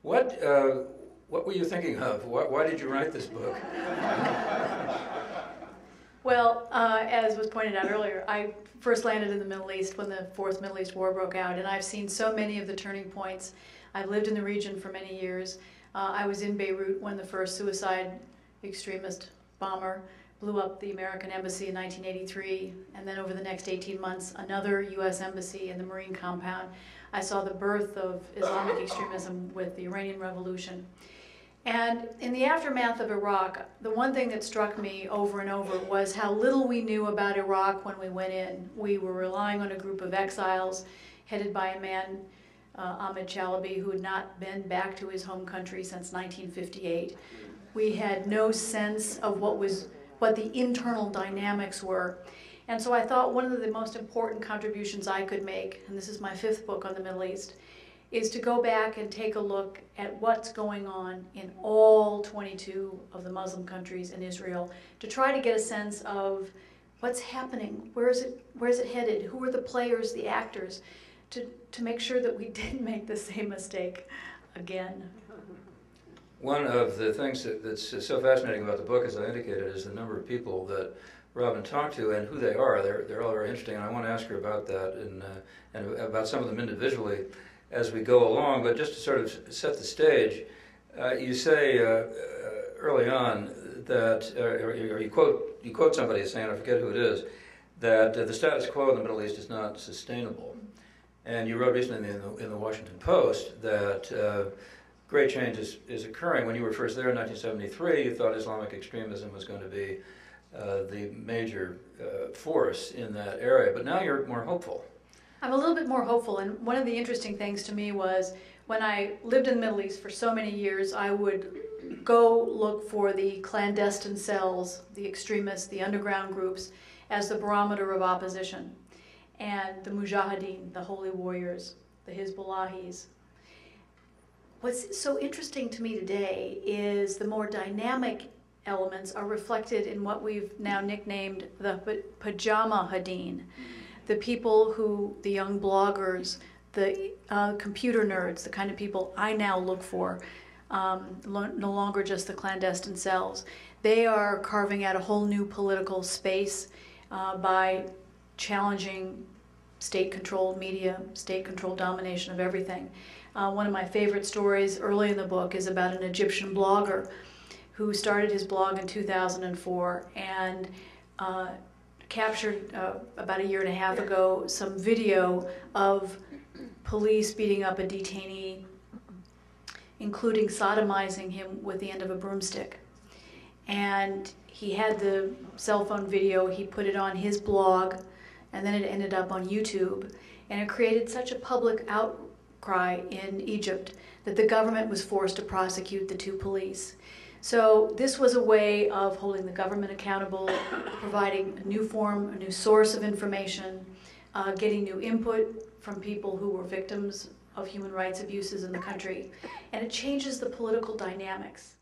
What were you thinking of? Why did you write this book? Well, as was pointed out earlier, I first landed in the Middle East when the Fourth Middle East War broke out, and I've seen so many of the turning points. I've lived in the region for many years. I was in Beirut when the first suicide extremist bomber blew up the American embassy in 1983, and then over the next 18 months, another U.S. embassy in the Marine compound. I saw the birth of Islamic extremism with the Iranian Revolution. And in the aftermath of Iraq, the one thing that struck me over and over was how little we knew about Iraq when we went in. We were relying on a group of exiles headed by a man, Ahmed Chalabi, who had not been back to his home country since 1958. We had no sense of what the internal dynamics were. And so I thought one of the most important contributions I could make, and this is my 5th book on the Middle East, is to go back and take a look at what's going on in all 22 of the Muslim countries in Israel, to try to get a sense of what's happening, where is it headed, who are the players, the actors, to make sure that we didn't make the same mistake again. One of the things that's so fascinating about the book, as I indicated, is the number of people that Robin talked to and who they are. They're all very interesting, and I want to ask her about that and about some of them individually as we go along. But just to sort of set the stage, you say early on that, or you quote somebody saying, I forget who it is, that the status quo in the Middle East is not sustainable. And you wrote recently in the Washington Post that great change is occurring. When you were first there in 1973, you thought Islamic extremism was going to be the major force in that area, but now you're more hopeful. I'm a little bit more hopeful, and one of the interesting things to me was when I lived in the Middle East for so many years, I would go look for the clandestine cells, the extremists, the underground groups, as the barometer of opposition. And the Mujahideen, the holy warriors, the Hezbollahis. What's so interesting to me today is the more dynamic elements are reflected in what we've now nicknamed the pajama hadeen. The people the young bloggers, the computer nerds, the kind of people I now look for, no longer just the clandestine cells. They are carving out a whole new political space by challenging state-controlled media, state-controlled domination of everything. One of my favorite stories early in the book is about an Egyptian blogger who started his blog in 2004 and captured about a year and a half ago some video of police beating up a detainee, including sodomizing him with the end of a broomstick. And he had the cell phone video, he put it on his blog, and then it ended up on YouTube. And it created such a public outcry in Egypt that the government was forced to prosecute the 2 police. So this was a way of holding the government accountable, providing a new form, a new source of information, getting new input from people who were victims of human rights abuses in the country. And it changes the political dynamics.